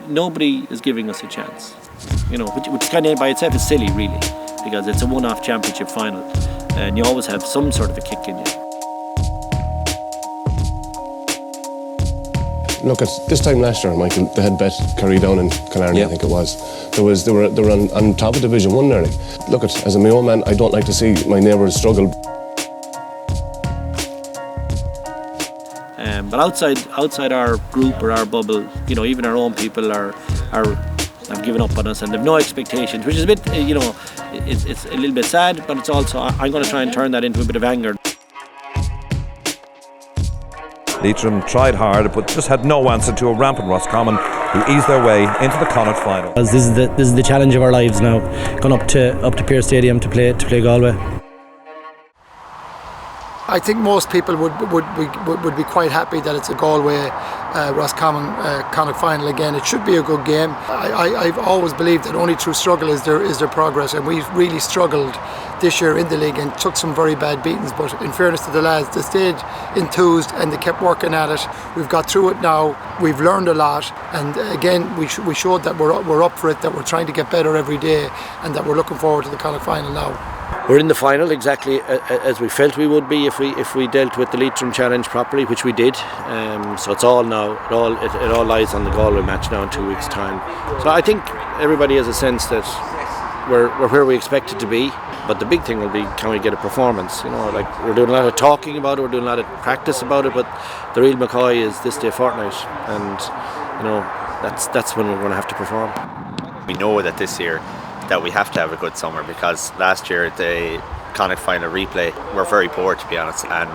nobody is giving us a chance. Which kind of by itself is silly, really, because it's a one-off championship final, and you always have some sort of a kick in you. Look, at this time last year, Michael, they had bet Kerry down in Killarney, I think it was. They were on top of Division 1 nearly. Look, as a my own man, I don't like to see my neighbours struggle. But outside our group or our bubble, even our own people have given up on us and they've no expectations, which is a bit, it's a little bit sad, but it's also, I'm going to try and turn that into a bit of anger. Leitrim tried hard, but just had no answer to a rampant Roscommon, who eased their way into the Connacht Final. This is the challenge of our lives now, going up to Pearse Stadium to play Galway. I think most people would be quite happy that it's a Galway Roscommon Connacht Final again. It should be a good game. I've always believed that only through struggle is there progress, and we've really struggled this year in the league and took some very bad beatings, but in fairness to the lads, they stayed enthused and they kept working at it. We've got through it now, we've learned a lot, and again we showed that we're up for it, that we're trying to get better every day, and that we're looking forward to the Connacht Final now. We're in the final exactly as we felt we would be if we dealt with the Leitrim challenge properly, which we did. So it's all now, it all lies on the Galway match now in 2 weeks' time. So I think everybody has a sense that we're where we expected to be, but the big thing will be, can we get a performance? We're doing a lot of talking about it, we're doing a lot of practice about it, but the real McCoy is this day fortnight, and that's when we're going to have to perform. We know that this year that we have to have a good summer, because last year the Connacht Final replay were very poor, to be honest, and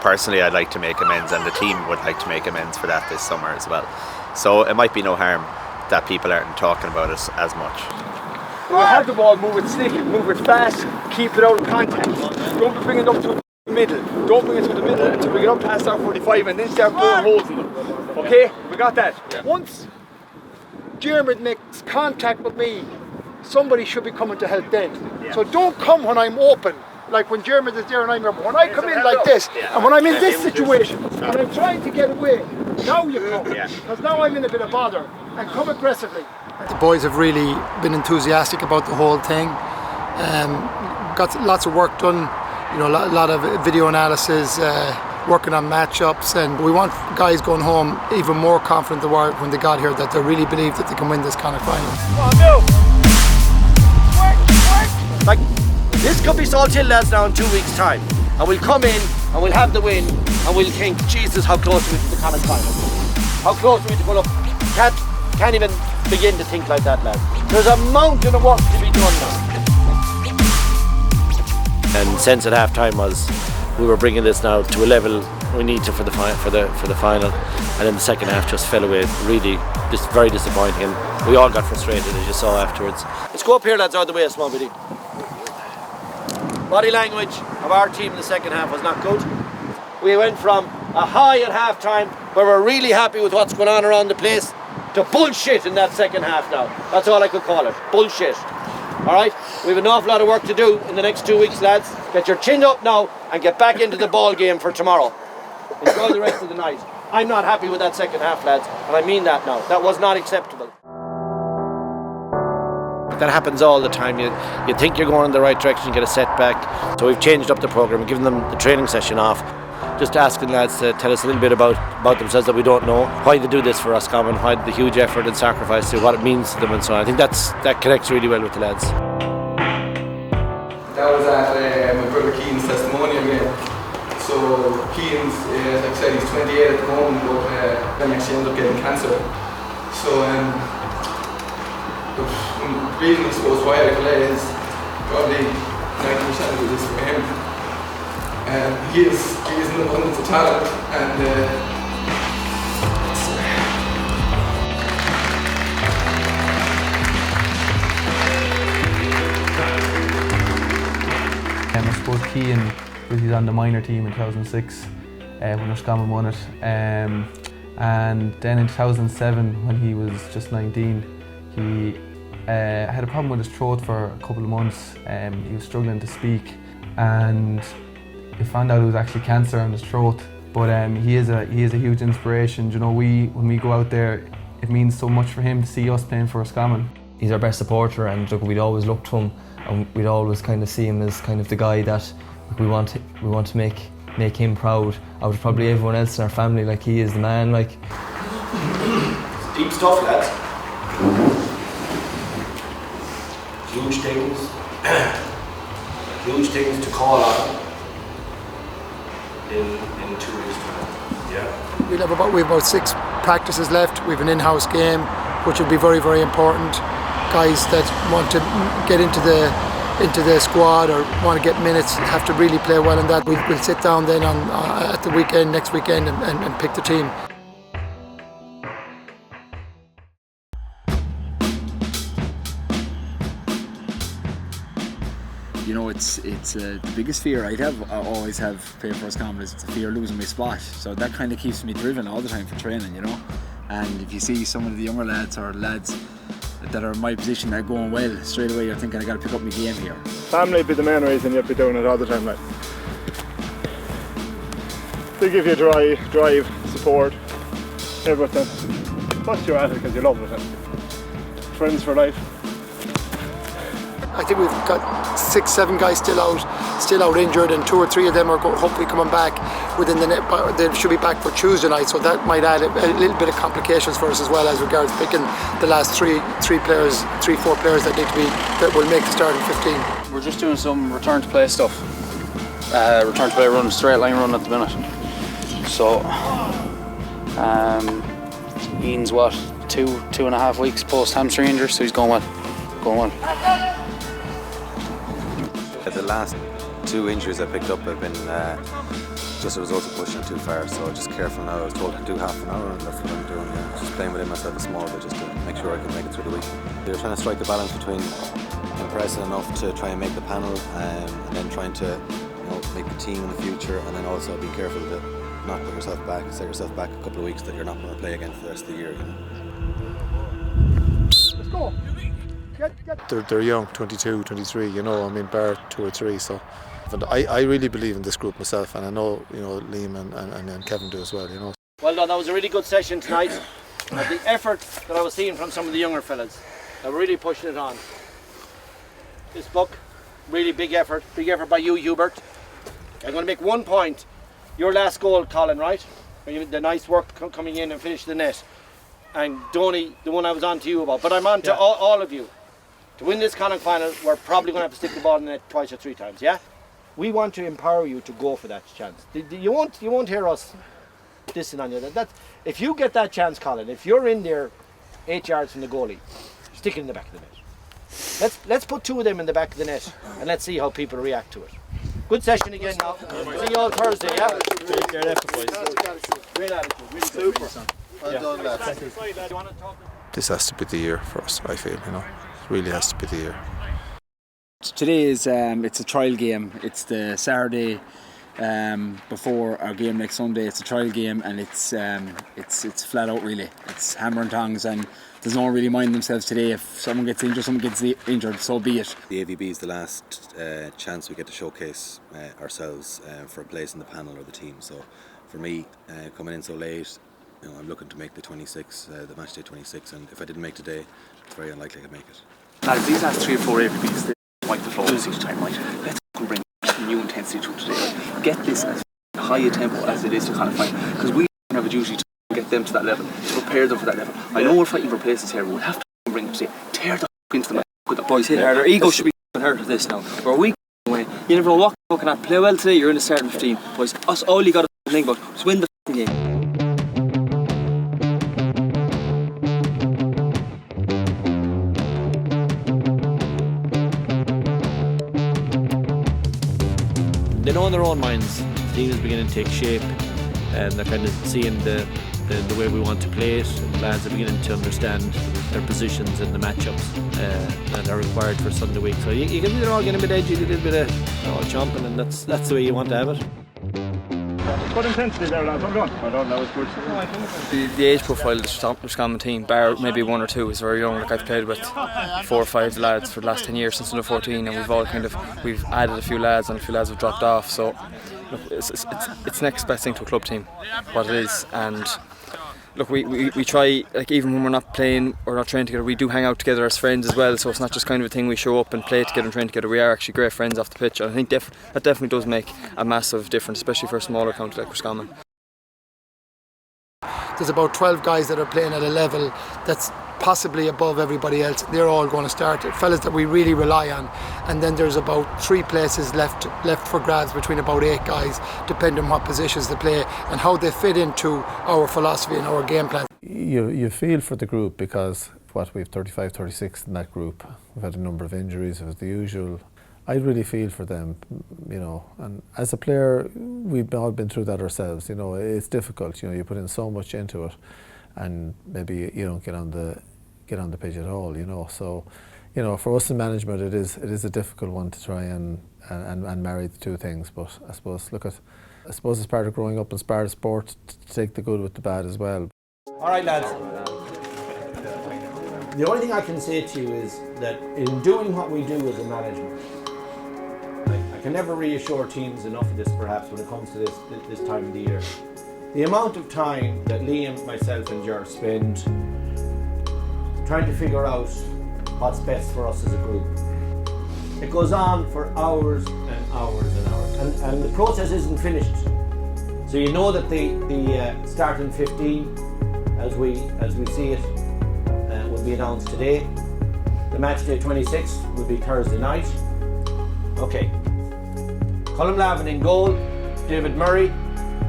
personally I'd like to make amends, and the team would like to make amends for that this summer as well. So it might be no harm that people aren't talking about us as much. When you have the ball, move it slick, move it fast, keep it out of contact. Don't bring it up to the middle. Don't bring it to the middle until we get up past our 45 and then start blowing holes in them. Okay? We got that? Yeah. Once Dermot makes contact with me, somebody should be coming to help then. Yeah. So don't come when I'm open, like when Dermot is there and I'm open. When I come in like this, and when I'm in this situation, and I'm trying to get away, now you come. Because now I'm in a bit of bother, and come aggressively. The boys have really been enthusiastic about the whole thing. Got lots of work done, a lot of video analysis, working on matchups, and we want guys going home even more confident than when they got here, that they really believe that they can win this Connacht Final. Come on, move. Like, this could be Salt Hill lads now in 2 weeks' time, and we'll come in and we'll have the win, and we'll think, Jesus, how close are we to the Connacht Final? How close are we to pull up? Can't even begin to think like that, lads. There's a mountain of work to be done now. And sense at half time was we were bringing this now to a level we need to for the final, and then the second half just fell away. Really, just very disappointing, and we all got frustrated, as you saw afterwards. Let's go up here, lads, out of the way a small bit. Body language of our team in the second half was not good. We went from a high at half time where we're really happy with what's going on around the place to bullshit in that second half now. That's all I could call it, bullshit. Alright, we have an awful lot of work to do in the next 2 weeks, lads. Get your chin up now and get back into the ball game for tomorrow. Enjoy the rest of the night. I'm not happy with that second half, lads, and I mean that now. That was not acceptable. That happens all the time. You think you're going in the right direction, you get a setback. So we've changed up the programme and given them the training session off. Just asking lads to tell us a little bit about themselves that we don't know, why they do this for Roscommon, why the huge effort and sacrifice to what it means to them and so on. I think that connects really well with the lads. That was at my brother Keane's testimonial game. So Keane's, like I said, he's 28 at the moment, but then he actually ended up getting cancer. So the reason I suppose why I play is probably 90% of it is for him. He is an abundance of talent, and I suppose Keane was on the minor team in 2006 when Roscommon won it, and then in 2007 when he was just 19, he had a problem with his throat for a couple of months. He was struggling to speak, and he found out it was actually cancer in his throat. But he is a huge inspiration. You know, when we go out there It means so much for him to see us playing for Roscommon. He's our best supporter, and look, we'd always look to him, and we'd always kind of see him as kind of the guy that we want to make him proud out of probably everyone else in our family. Like, he is the man. Like, deep stuff, lads. Huge things to call on in 2 weeks' time. Yeah. We have about 6 practices left. We have an in-house game, which will be very, very important. Guys that want to get into the squad or want to get minutes have to really play well in that. We'll sit down then at the weekend, next weekend, and pick the team. You know, it's the biggest fear I always have playing for Roscommon is the fear of losing my spot. So that kind of keeps me driven all the time for training, you know. And if you see some of the younger lads or lads that are in my position that are going well, straight away you're thinking I got to pick up my game here. Family be the main reason you'd be doing it all the time, like. They give you drive, support, everything. Plus you're at it because you love it. And friends for life. I think we've got 6, 7 guys still out injured, and 2 or 3 of them are hopefully coming back within the net. They should be back for Tuesday night, so that might add a little bit of complications for us as well as regards picking the last 3, 4 players that will make the starting 15. We're just doing some return to play stuff. Return to play run, straight line run at the minute. So, Ian's 2.5 weeks post hamstring injury, so he's going well. The last 2 injuries I picked up have been just a result of pushing too far, so just careful now. I was told to do half an hour, and that's what I'm doing. Yeah. Just playing within myself a small bit just to make sure I can make it through the week. They're trying to strike the balance between impressing enough to try and make the panel, and then trying to make the team in the future, and then also be careful to not put yourself back, set yourself back a couple of weeks that you're not going to play again for the rest of the year. Let's go. They're young, 22, 23, you know, I mean, bar 2 or 3, so I really believe in this group myself, and I know, you know, Liam and Kevin do as well, you know. Well done, that was a really good session tonight. The effort that I was seeing from some of the younger fellas, they were really pushing it on. This book, really big effort by you, Hubert. I'm going to make 1 point. Your last goal, Colin, right? The nice work coming in and finishing the net. And Donny, the one I was on to you about, but I'm on to all of you. To win this Connacht Final, we're probably going to have to stick the ball in the net 2 or 3 times, yeah? We want to empower you to go for that chance. You won't hear us dissing on you. If you get that chance, Colin, if you're in there 8 yards from the goalie, stick it in the back of the net. Let's put 2 of them in the back of the net, and let's see how people react to it. Good session again now. See you all Thursday, yeah? Great effort, boys. Great attitude, really super. Well done, lads. This has to be the year for us, I feel, you know. It really has to be the year. Today is it's a trial game. It's the Saturday before our game next Sunday. It's a trial game, and it's flat out really. It's hammer and tongs, and there's no one really mind themselves today. If someone gets injured, so be it. The AVB is the last chance we get to showcase ourselves for a place in the panel or the team. So for me, coming in so late, you know, I'm looking to make the 26, the match day 26, and if I didn't make today, it's very unlikely I could make it. Lads, these last 3 or 4 AVBs, they wipe the floors each time, right? Let's bring new intensity to it today. Get this as high a tempo as it is to Connacht Final, because we have a duty to get them to that level, to prepare them for that level. I know we're fighting for places here, but we'll have to bring them to tear the into them. With the boys hit harder, ego should be hurt at this now. We're a week away. You never know what fucking at. Play well today, you're in the starting 15. Boys, us all you got to think about is win the fucking game. They know in their own minds the team is beginning to take shape, and they're kind of seeing the way we want to play it. And the lads are beginning to understand their positions and the matchups that are required for Sunday week. So they're all getting a bit edgy, a little bit of chomping, and that's the way you want to have it. Good intensity there, lads. Well done, that was good. The age profile of the Roscommon team, bar maybe 1 or 2, is very young. Like, I've played with 4 or 5 lads for the last 10 years since under 14, and we've added a few lads, and a few lads have dropped off. So look, it's next best thing to a club team, what it is, and look, we try, like, even when we're not playing or not training together, we do hang out together as friends as well, so it's not just kind of a thing we show up and play together and train together. We are actually great friends off the pitch, and I think that definitely does make a massive difference, especially for a smaller county like Roscommon. There's about 12 guys that are playing at a level that's possibly above everybody else. They're all going to start. Fellas that we really rely on, and then there's about 3 places left for grabs between about 8 guys, depending on what positions they play and how they fit into our philosophy and our game plan. You feel for the group because we've 35, 36 in that group. We've had a number of injuries, it was the usual. I really feel for them, you know, and as a player, we've all been through that ourselves. You know, it's difficult. You know, you put in so much into it, and maybe you don't get on the pitch at all. You know, so you know, for us in management, it is a difficult one to try and marry the two things. But I suppose it's part of growing up and part of sport to take the good with the bad as well. All right, lads. The only thing I can say to you is that in doing what we do as a management, I can never reassure teams enough of this, perhaps, when it comes to this time of the year. The amount of time that Liam, myself and Ger spend trying to figure out what's best for us as a group. It goes on for hours and hours and hours, and the process isn't finished. So you know that the starting 15, as we see it, will be announced today. The match day 26 will be Thursday night. Okay. Colm Lavin in goal, David Murray,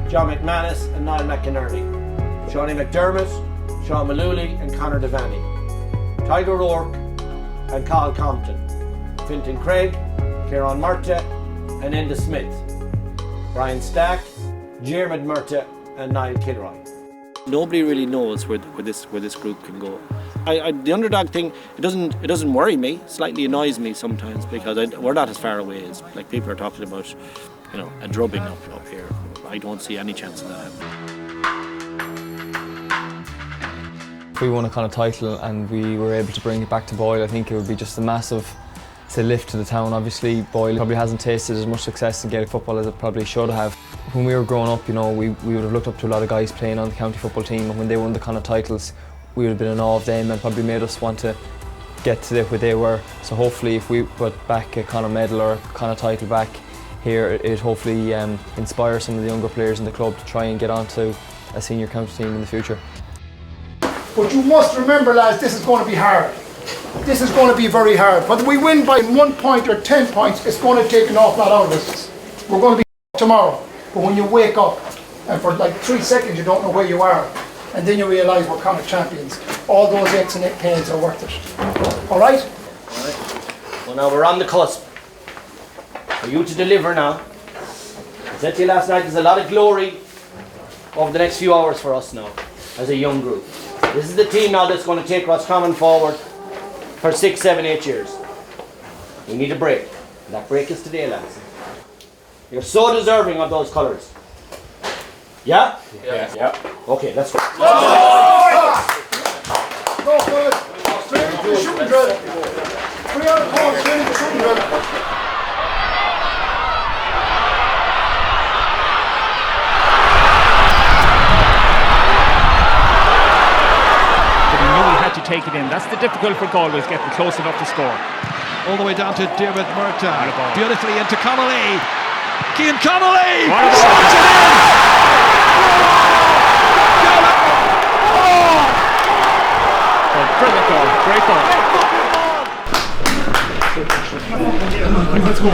John McManus and Niall McInerney, Shawnee McDermott, Sean Malooly and Conor Devaney, Tiger O'Rourke and Carl Compton, Fintan Craig, Kieran Murtagh and Enda Smith, Brian Stack, Jeremy Murtagh and Niall Kilroy. Nobody really knows where this group can go. The underdog thing, it doesn't worry me. Slightly annoys me sometimes because we're not as far away as like people are talking about, you know, a drubbing up here. I don't see any chance of that happening. If we won a Connacht title and we were able to bring it back to Boyle, I think it would be just a massive lift to the town. Obviously, Boyle probably hasn't tasted as much success in Gaelic football as it probably should have. When we were growing up, you know, we would have looked up to a lot of guys playing on the county football team, and when they won the Connacht titles, we would have been in awe of them and probably made us want to get to where they were. So hopefully if we put back a Connacht medal or a Connacht title back here, it hopefully inspires some of the younger players in the club to try and get onto a senior county team in the future. But you must remember, lads, this is going to be hard. This is going to be very hard. Whether we win by 1 point or 10 points, it's going to take an awful lot out of us. We're going to be tomorrow. But when you wake up and for like 3 seconds you don't know where you are, and then you realise we're Connacht champions, all those aches and pains are worth it. All right? All right. Well, now we're on the cusp. For you to deliver now. I said to you last night, there's a lot of glory over the next few hours for us now, as a young group. This is the team now that's going to take Roscommon forward for 6, 7, 8 years. We need a break. And that break is today, lads. You're so deserving of those colours. Yeah? Yeah. Okay, let's go. Go good. Straight into the shooting drill. 3 out of 4, straight into the shooting drill. To take it in. That's the difficult for Galway, is getting close enough to score. All the way down to Dermot Murtagh. Beautifully into Connolly. Cian Connolly! Slots it in! Brilliant goal. Great goal. Let's go.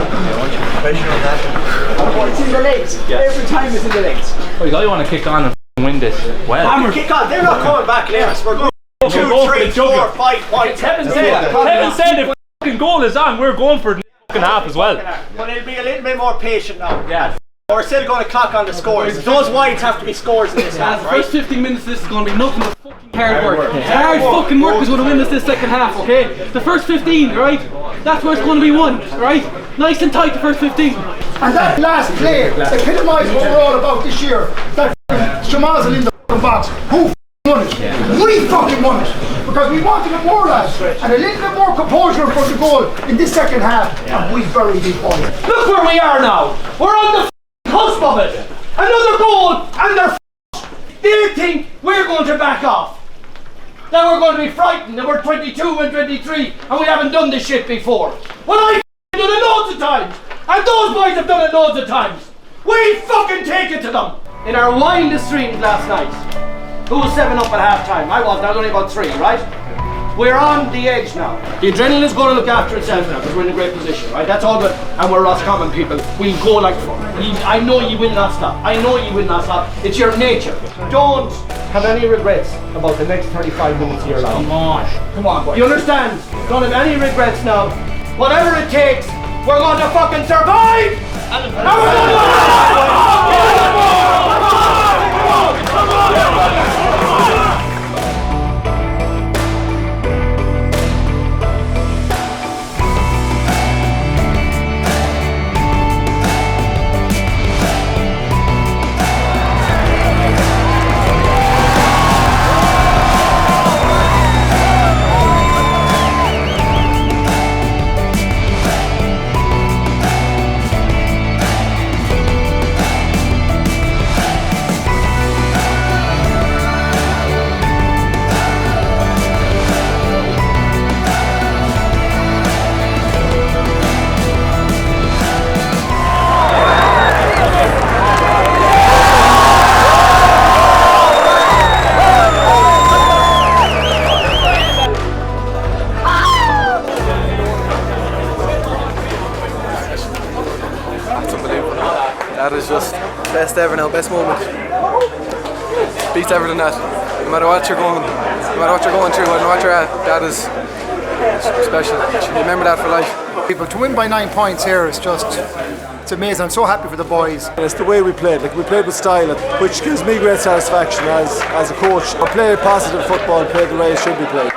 It's in the legs. Every time it's in the legs. Oh, you want to kick on and win this. Well, Hammer. Kick on. They're not coming back, Lance. We're going 2, 3, 4, 5 points. Heaven said if the fucking goal is on, we're going for the fucking half as well. But it'll be a little bit more patient now. Yeah. We're still going to clock on the scores. Those wides have to be scores in this half, The right? first 15 minutes of this is going to be nothing but fucking hard work. Hard fucking work is going to win this second half, okay? The first 15, right? That's where it's going to be won, right? Nice and tight, the first 15. And that last play epitomised what we're all about this year. That Shamazel in the fucking box. Who won it? We fucking won it. Because we wanted it more, lads. And a little bit more composure for the goal in this second half. And we buried these balls. Look where we are now. We're on the cusp of it. Another goal and they're They think we're going to back off. That we're going to be frightened, that we're 22 and 23 and we haven't done this shit before. Well, I've done it loads of times, and those boys have done it loads of times. We fucking take it to them. In our wildest dreams last night, who was 7 up at half time? I wasn't, I was only about 3, right? We're on the edge now. The adrenaline is going to look after itself now because we're in a great position, right? That's all good. And we're Roscommon people. We'll go like fuck. I know you will not stop. I know you will not stop. It's your nature. Don't have any regrets about the next 35 minutes of your life. Come on. Come on, boy. You understand? Don't have any regrets now. Whatever it takes, we're going to fucking survive! And we're going to best ever now, best moment. Beats everything that. No matter what you're going through, no matter what you're at, that is special. You remember that for life. People to win by 9 points here is just, it's amazing. I'm so happy for the boys. And it's the way we played. Like, we played with style, which gives me great satisfaction as a coach. We play positive football, play the way it should be played.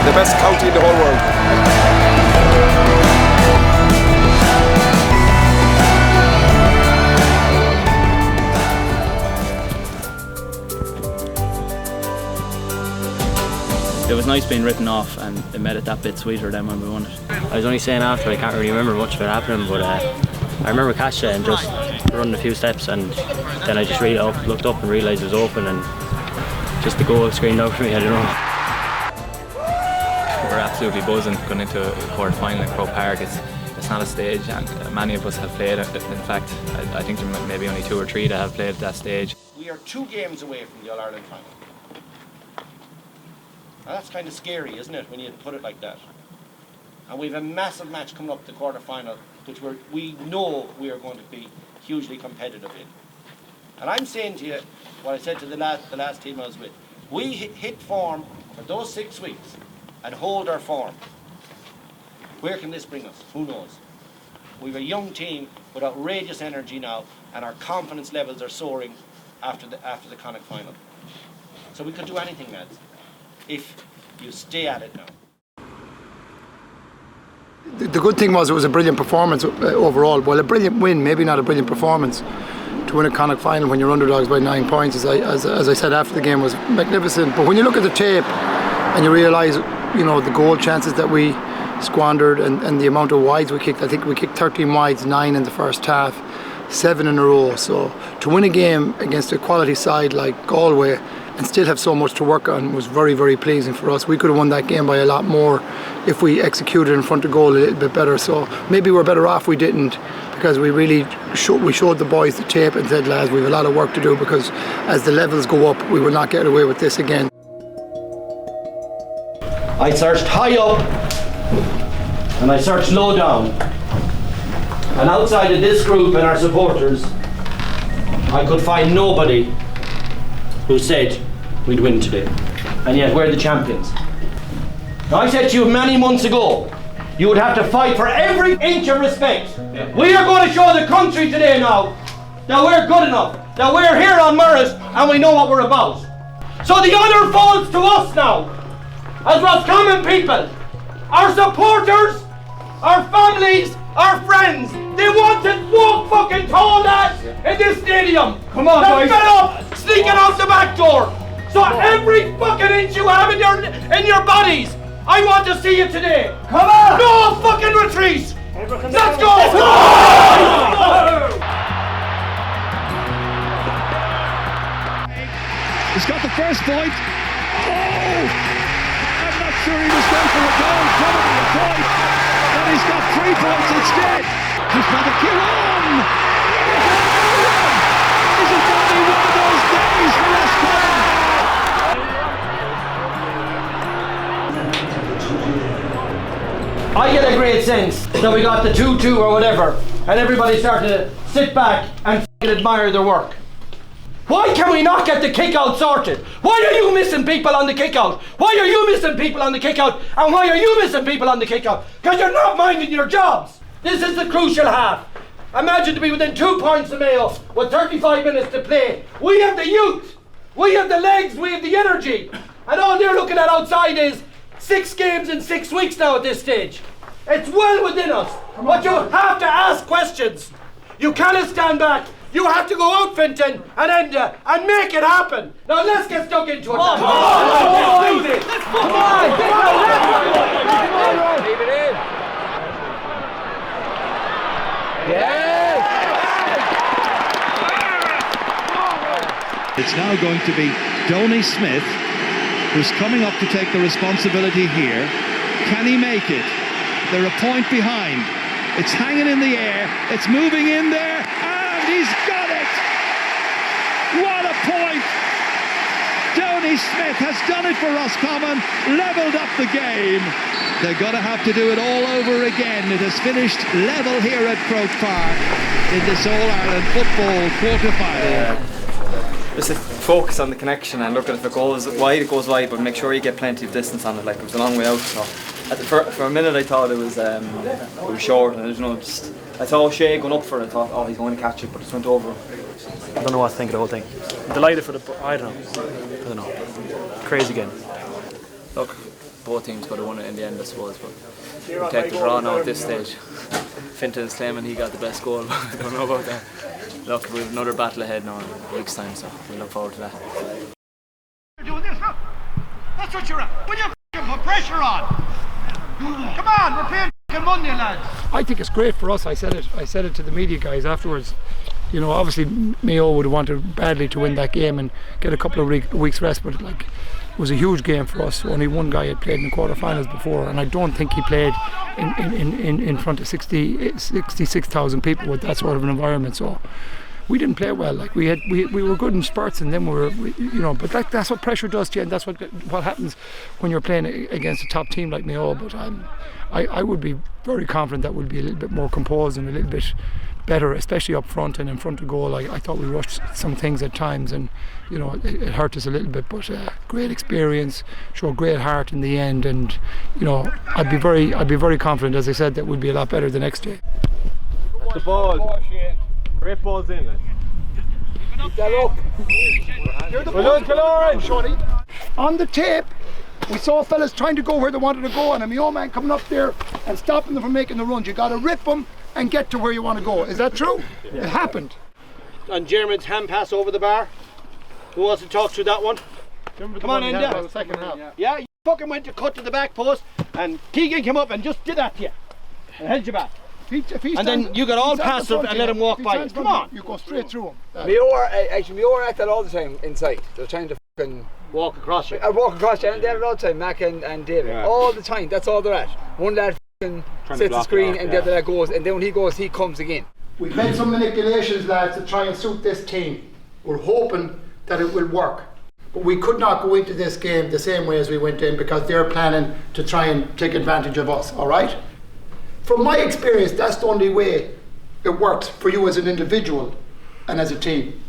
The best county in the whole world. It was nice being written off, and it made it that bit sweeter than when we won it. I was only saying after, I can't really remember much of it happening, but I remember catching it and just running a few steps, and then I just really looked up and realised it was open, and just the goal screamed out for me, I don't know. We're absolutely buzzing going into a quarter final in Croke Park. It's not a stage, and many of us have played it. In fact, I think there may be only 2 or 3 that have played at that stage. We are 2 games away from the All-Ireland final. Now that's kind of scary, isn't it, when you put it like that? And we have a massive match coming up, the quarter final, which we know we are going to be hugely competitive in. And I'm saying to you what I said to the last team I was with. We hit form for those 6 weeks and hold our form. Where can this bring us? Who knows? We have a young team with outrageous energy now, and our confidence levels are soaring after the Connacht Final. So we could do anything, lads, if you stay at it now. The good thing was it was a brilliant performance overall. Well, a brilliant win, maybe not a brilliant performance. To win a Connacht Final when you're underdogs by 9 points, as I said after the game, was magnificent. But when you look at the tape and you realise, you know, the goal chances that we squandered and the amount of wides we kicked, I think we kicked 13 wides, 9 in the first half, 7 in a row. So to win a game against a quality side like Galway and still have so much to work on was very, very pleasing for us. We could have won that game by a lot more if we executed in front of goal a little bit better. So maybe we're better off we didn't, because we really showed the boys the tape and said, lads, we have a lot of work to do, because as the levels go up, we will not get away with this again. I searched high up and I searched low down, and outside of this group and our supporters, I could find nobody who said we'd win today, and yet we're the champions. Now, I said to you many months ago, you would have to fight for every inch of respect. We are going to show the country today now that we're good enough, that we're here on merit and we know what we're about. So the honour falls to us now, as Roscommon people, our supporters, our families, our friends. They want to walk fucking tall lads in this stadium. Come on, they're boys. fed up sneaking out the back door. So every fucking inch you have in your bodies, I want to see you today. Come on! No fucking retreat. Let's go! He's got the first point. Oh! I'm not sure he was going for a goal, probably a point. But he's got 3 points instead. He's got the kill on. This is going to be one of those days for Roscommon. I get a great sense that we got the 2-2 or whatever, and everybody started to sit back and f***ing admire their work. Why can we not get the kick-out sorted? Why are you missing people on the kick-out? Why are you missing people on the kick-out? And why are you missing people on the kick-out? Because you're not minding your jobs. This is the crucial half. Imagine to be within 2 points of Mayo with 35 minutes to play. We have the youth, we have the legs, we have the energy. And all they're looking at outside is 6 games in 6 weeks now at this stage. It's well within us, but you have to ask questions. You cannot stand back. You have to go out, Finton, and end and make it happen. Now let's get stuck into it. Come on! Let's do this! Come on! Leave it in. Yes! It's now going to be Donny Smith who's coming up to take the responsibility here. Can he make it? They're a point behind. It's hanging in the air. It's moving in there. And he's got it! What a point! Donny Smith has done it for Roscommon, levelled up the game. They're going to have to do it all over again. It has finished level here at Croke Park in this All-Ireland football quarter-final. Just to focus on the connection and look at if it goes wide, but make sure you get plenty of distance on it. Like, it was a long way out, so for a minute I thought it was short, and I saw Shea going up for it. I thought, oh, he's going to catch it, but it just went over. I don't know what to think of the whole thing. I'm delighted for the. I don't know. Crazy game. Look, both teams could have won it in the end, I suppose, but we'll take the draw now at this stage. Finton's claiming he got the best goal, but I don't know about that. Look, we have another battle ahead now in a week's time, so we look forward to that. You're doing this, look. That's what you're at. Will you put pressure on? Come on, we're playing Monday, lads. I think it's great for us. I said it to the media guys afterwards. You know, obviously Mayo would have wanted badly to win that game and get a couple of weeks rest, but like, it was a huge game for us. Only one guy had played in the quarterfinals before, and I don't think he played in front of 66,000 people with that sort of an environment. So we didn't play well. Like, we were good in spurts, and then but that's what pressure does to you, and that's what happens when you're playing against a top team like Mayo. But I would be very confident that we'll be a little bit more composed and a little bit better, especially up front and in front of goal. I thought we rushed some things at times, and it hurt us a little bit, but great experience, showed great heart in the end, and I'd be very confident, as I said, that we'd be a lot better the next day. That's the ball. Great balls in, lads. Keep that up. You're the well done, Shorty. On the tape, we saw fellas trying to go where they wanted to go, and a Mayo man coming up there and stopping them from making the runs. You got to rip them and get to where you want to go. Is that true? Yeah. It happened. And Jeremy's hand pass over the bar. Who wants to talk through that one? Come on, Enda. Second half. Yeah, you fucking went to cut to the back post, and Keegan came up and just did that to you and held you back. And then you got all passive and let him walk by you. Come on. You go straight through him. Mayo are at that all the time inside. They're trying to fucking walk across you. Walk across you, and they're at it all the time, Mac and David. Yeah. All the time, that's all they're at. One lad sets the screen, and the other lad goes, and then when he goes, he comes again. We've made some manipulations, lads, to try and suit this team. We're hoping that it will work. But we could not go into this game the same way as we went in, because they're planning to try and take advantage of us, all right? From my experience, that's the only way it works for you as an individual and as a team.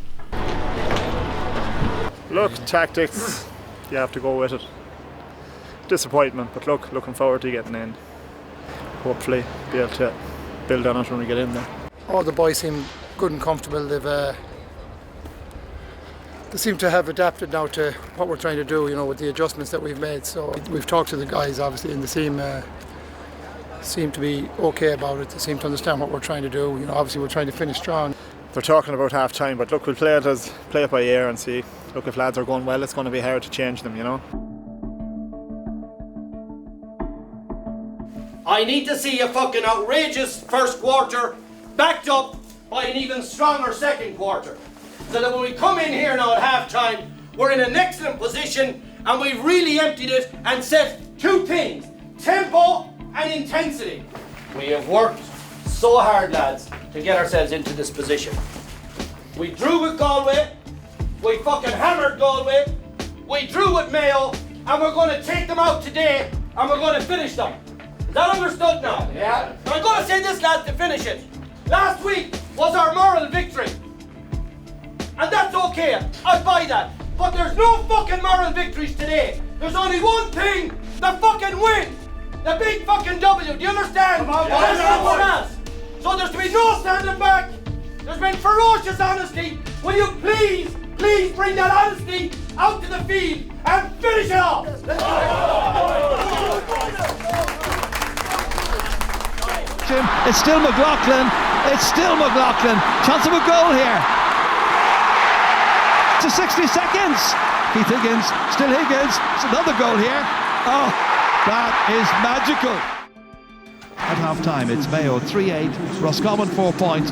Look, tactics, you have to go with it. Disappointment, but looking forward to getting in. Hopefully be able to build on it when we get in there. All the boys seem good and comfortable. They seem to have adapted now to what we're trying to do, you know, with the adjustments that we've made. So we've talked to the guys, obviously, and they seem to be okay about it. They seem to understand what we're trying to do. You know, obviously we're trying to finish strong. They're talking about half time, but look, we'll play it by ear and see. Look, if lads are going well, it's going to be hard to change them, you know. I need to see a fucking outrageous first quarter backed up by an even stronger second quarter. So that when we come in here now at half time, we're in an excellent position and we've really emptied it and set two things: tempo and intensity. We have worked so hard, lads, to get ourselves into this position. We drew with Galway, we fucking hammered Galway, we drew with Mayo, and we're going to take them out today and we're going to finish them. Is that understood now? Yeah. I'm going to say this, lads, to finish it. Last week was our moral victory. And that's okay, I buy that. But there's no fucking moral victories today. There's only one thing, the fucking win. The big fucking W, do you understand? Come on, boys. So there's to be no standing back. There's been ferocious honesty. Will you please bring that honesty out to the field and finish it off? Jim, it's still McLaughlin. It's still McLaughlin. Chance of a goal here. To 60 seconds. Keith Higgins, still Higgins. It's another goal here. Oh, that is magical. At half time, it's Mayo 3-8, Roscommon 4 points.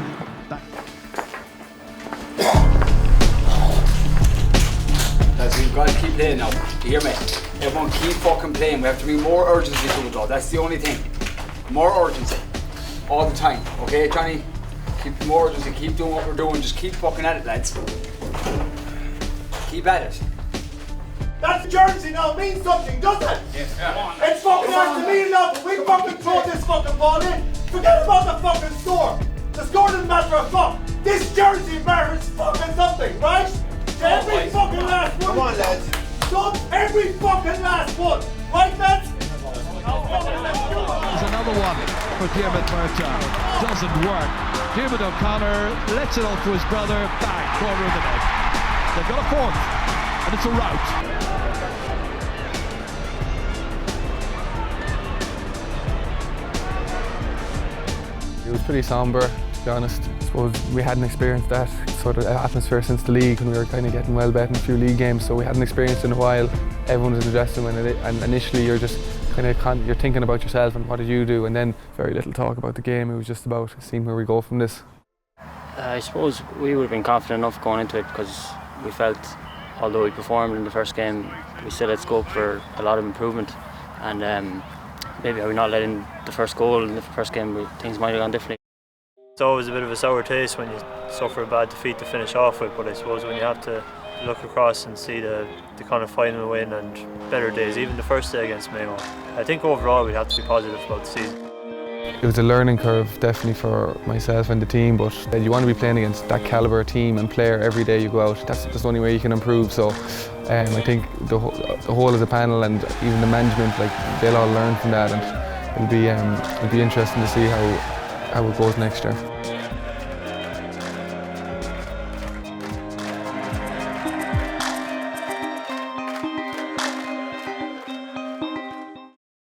Lads, we've got to keep playing now. You hear me? Everyone keep fucking playing. We have to bring more urgency to it though. That's the only thing. More urgency. All the time. Okay, Johnny? Keep more urgency. Keep doing what we're doing. Just keep fucking at it, lads. Keep at it. That jersey now means something, doesn't it? Yes. Yeah. It's fucking hard to mean now, but we fucking throw this fucking ball in. Forget about the fucking score. The score doesn't matter a fuck. This jersey matters fucking something, right? Every fucking last one. Come on, lads. Don't every fucking last one. Right, lads? There's another one for Diarmuid Murtaugh. Doesn't work. Diarmuid O'Connor lets it off to his brother. Bang, corner of the net. They've got a fourth, and it's a rout. It was pretty sombre, to be honest. I suppose we hadn't experienced that sort of atmosphere since the league, when we were kind of getting well bet in a few league games, so we hadn't experienced it in a while. Everyone was in the dressing room, and initially you're just you're thinking about yourself and what did you do, and then very little talk about the game. It was just about seeing where we go from this. I suppose we would have been confident enough going into it because we felt, although we performed in the first game, we still had scope for a lot of improvement, and maybe had we not let in the first goal in the first game, things might have gone differently. It's always a bit of a sour taste when you suffer a bad defeat to finish off with, but I suppose when you have to look across and see the Connacht Final win and better days, even the first day against Mayo, I think overall we have to be positive about the season. It was a learning curve definitely for myself and the team, but you want to be playing against that calibre team and player every day you go out. That's the only way you can improve. So I think the whole as a panel and even the management, they'll all learn from that, and it'll be interesting to see how it goes next year.